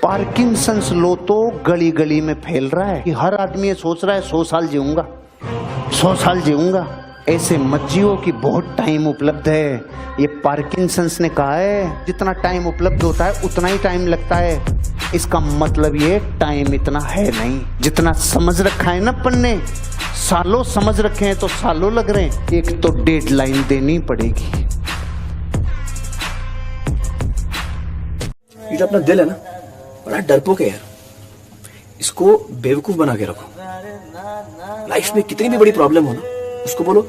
Parkinson's लो तो गली गली में फैल रहा है कि हर आदमी ये सोच रहा है 100 साल जीऊंगा, 100 साल जीऊंगा। ऐसे मत जियो कि बहुत टाइम उपलब्ध है। ये पार्किंसंस ने कहा है जितना टाइम उपलब्ध होता है उतना ही टाइम लगता है। इसका मतलब ये टाइम इतना है नहीं जितना समझ रखा है ना अपन ने। सालों समझ रखे हैं तो सालों लग रहे हैं। एक तो डेडलाइन देनी पड़ेगी। ये जो अपना दिल है ना, बड़ा डरपोक है यार। इसको बेवकूफ बना के रखो। लाइफ में कितनी भी बड़ी प्रॉब्लम हो ना, उसको बोलो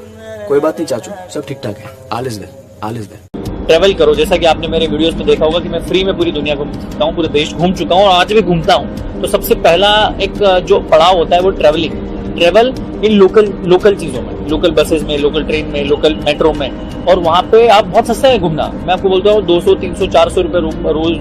कोई बात नहीं चाचू, सब ठीक ठाक है, all is well, all is well. Travel करो, जैसा कि आपने मेरे वीडियोस में देखा होगा कि मैं फ्री में पूरी दुनिया घूम सकता हूँ, पूरे देश घूम चुका हूँ और आज भी घूमता हूँ। तो सबसे पहला एक जो पड़ाव होता है वो ट्रैवलिंग। ट्रैवल इन लोकल चीजों में, लोकल बसेस में, लोकल ट्रेन में, लोकल मेट्रो में। और वहाँ पे आप बहुत सस्ता है घूमना। मैं आपको बोलता हूँ 200, 300, 400 रुपए रोज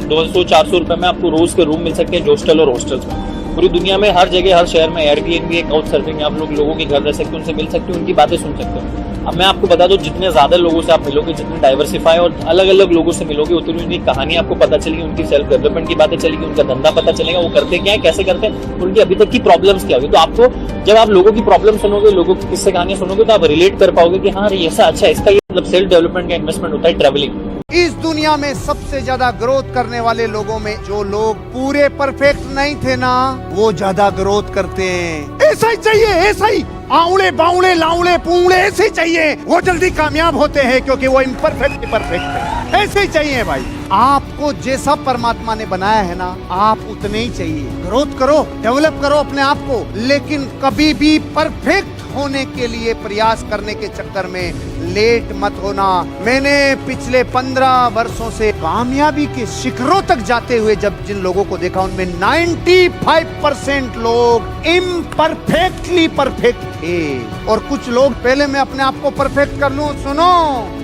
200, 400 रुपए में आपको रोज के रूम मिल सकते हैं हॉस्टल और हॉस्टल्स में। पूरी दुनिया में हर जगह, हर शहर में एयरबीएनबी, काउच सर्फिंग, आप लोगों के घर रह सकते हैं, उनसे मिल सकते हैं, उनकी बातें सुन सकते हैं। अब मैं आपको बता दूं, जितने ज्यादा लोगों से आप मिलोगे, जितने डाइवर्सिफाई और अलग अलग लोगों से मिलोगे, उतनी उनकी कहानी आपको पता चलेगी, उनकी सेल्फ डेवलपमेंट की बातें चलेगी, उनका धंधा पता चलेगा, वो करते क्या है, कैसे करते हैं, उनकी अभी तक की प्रॉब्लम्स क्या होगी। तो आपको जब आप लोगों की प्रॉब्लम सुनोगे, लोगों की किस्से कहानियां सुनोगे, तो आप रिलेट कर पाओगे कि हाँ ये ऐसा अच्छा है। इसका ये मतलब सेल्फ डेवलपमेंट का इन्वेस्टमेंट होता है ट्रैवलिंग। इस दुनिया में सबसे ज्यादा ग्रोथ करने वाले लोगों में जो लोग पूरे परफेक्ट नहीं थे ना, वो ज्यादा ग्रोथ करते हैं। ऐसा ही चाहिए, ऐसा ही आउले बाउले लाउले पूंगले ऐसे ही चाहिए। वो जल्दी कामयाब होते हैं क्योंकि वो इम्परफेक्ट परफेक्ट है। ऐसे ही चाहिए भाई। आपको जैसा परमात्मा ने बनाया है ना, आप उतने ही चाहिए। ग्रोथ करो, डेवलप करो अपने आप को, लेकिन कभी भी परफेक्ट होने के लिए प्रयास करने के चक्कर में लेट मत होना। मैंने पिछले 15 वर्षों से कामयाबी के शिखरों तक जाते हुए जब जिन लोगों को देखा, उनमें 95% लोग इम्परफेक्टली परफेक्ट थे। और कुछ लोग पहले मैं अपने आप को परफेक्ट कर लूं। सुनो,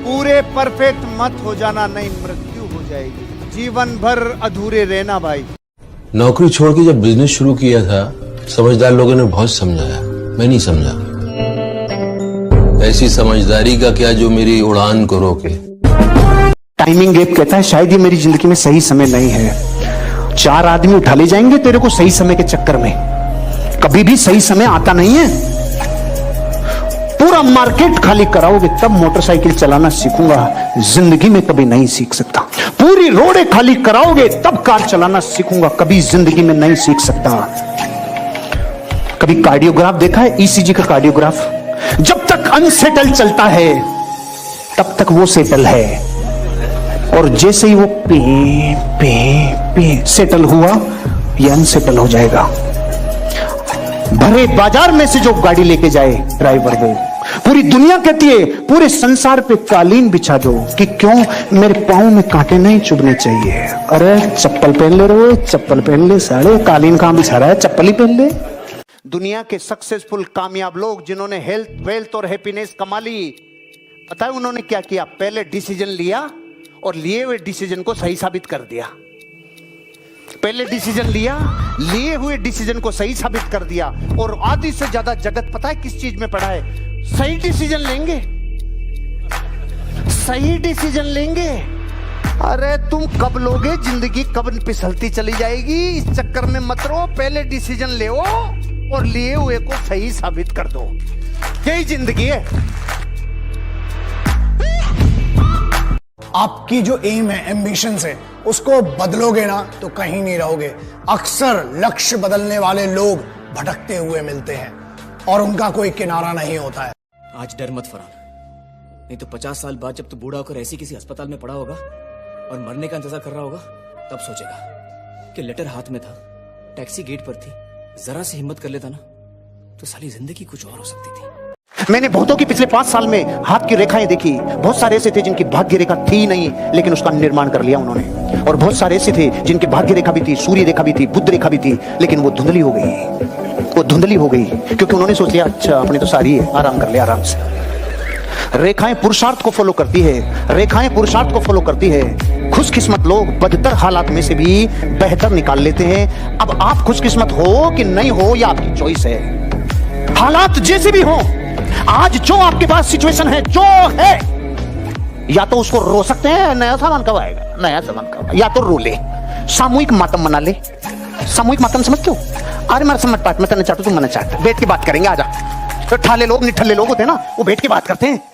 पूरे परफेक्ट मत हो जाना, नहीं मृत्यु हो जाएगी। जीवन भर अधूरे रहना भाई। नौकरी छोड़ के जब बिजनेस शुरू किया था, समझदार लोगों ने बहुत समझाया, मैं नहीं समझा। ऐसी समझदारी का क्या जो मेरी उड़ान को रोके। टाइमिंग गैप कहता है शायद ये मेरी जिंदगी में सही समय नहीं है। 4 आदमी उठा ले जाएंगे तेरे को सही समय के चक्कर में। कभी भी सही समय आता नहीं है। पूरा मार्केट खाली कराओगे तब मोटरसाइकिल चलाना सीखूंगा, जिंदगी में कभी नहीं सीख सकता। पूरी रोडें खाली कराओगे तब कार चलाना सीखूंगा, कभी जिंदगी में नहीं सीख सकता। कभी कार्डियोग्राफ देखा है? ईसीजी का कार्डियोग्राफ। जब तक अनसेटल चलता है तब तक वो सेटल है, और जैसे ही वो पे सेटल हुआ, ये अनसेटल हो जाएगा। भरे बाजार में से जो गाड़ी लेके जाए ड्राइवर, वो पूरी दुनिया कहती है पूरे संसार पे कालीन बिछा दो कि क्यों, मेरे पाँव में कांटे नहीं चुभने चाहिए। अरे चप्पल पहन ले रे, चप्पल पहन ले साले, कालीन कहां बिछा रहा है, चप्पल ही पहन ले। दुनिया के सक्सेसफुल कामयाब लोग जिन्होंने हेल्थ, वेल्थ और हैप्पीनेस कमा ली, पता है उन्होंने क्या किया? पहले डिसीजन लिया और लिए हुए डिसीजन को सही साबित कर दिया। पहले डिसीजन लिया, लिए हुए डिसीजन को सही साबित कर दिया। और आधी से ज्यादा जगत पता है किस चीज में पड़ा है? सही डिसीजन लेंगे, सही डिसीजन लेंगे। अरे तुम कब लोगे, जिंदगी कब फिसलती चली जाएगी। इस चक्कर में मत रहो, पहले डिसीजन ले और लिए हुए को सही साबित कर दो। यही जिंदगी है। आपकी जो एम है, एम्बिशंस है, उसको बदलोगे ना तो कहीं नहीं रहोगे। अक्सर लक्ष्य बदलने वाले लोग भटकते हुए मिलते हैं और उनका कोई किनारा नहीं होता है। आज डर मत फरहान, नहीं तो 50 साल बाद जब तू बूढ़ा होकर ऐसी किसी अस्पताल में पड़ा होगा और मरने का इंतजार कर रहा होगा, तब सोचेगा कि लेटर हाथ में था, टैक्सी गेट पर थी, जरा सी हिम्मत कर लेता ना तो साली जिंदगी कुछ और हो सकती थी। मैंने बहुतों की पिछले 5 साल में हाथ की रेखाएं देखी। बहुत सारे ऐसे थे जिनकी भाग्य रेखा थी नहीं, लेकिन उसका निर्माण कर लिया उन्होंने। और बहुत सारे ऐसे थे जिनकी भाग्य रेखा भी थी, सूर्य रेखा भी थी, बुध रेखा भी थी, लेकिन वो धुंधली हो गई। वो धुंधली हो गई क्योंकि उन्होंने सोच लिया अच्छा अपनी तो सारी है, आराम कर ले, आराम से। रेखाएं पुरुषार्थ को फॉलो करती है, रेखाएं पुरुषार्थ को फॉलो करती है। खुशकिस्मत लोग बदतर हालात में से भी बेहतर निकाल लेते हैं। अब आप खुशकिस्मत हो कि नहीं हो, यह आपकी चॉइस है। हालात जैसे भी हो, आज जो आपके पास सिचुएशन है, जो है, या तो उसको रो सकते हैं, नया सामान कब आएगा, नया सामान कब, या तो रो ले। सामूहिक मातम मना ले। सामूहिक मातम समझते हो? अरे मैं समझ पाट, मैं तने चाटू, तुम मने चाट, बैठ के बात करेंगे, आजा। तो ठाले लोग निठल्ले लोग होते हैं ना, वो बैठ के बात करते हैं।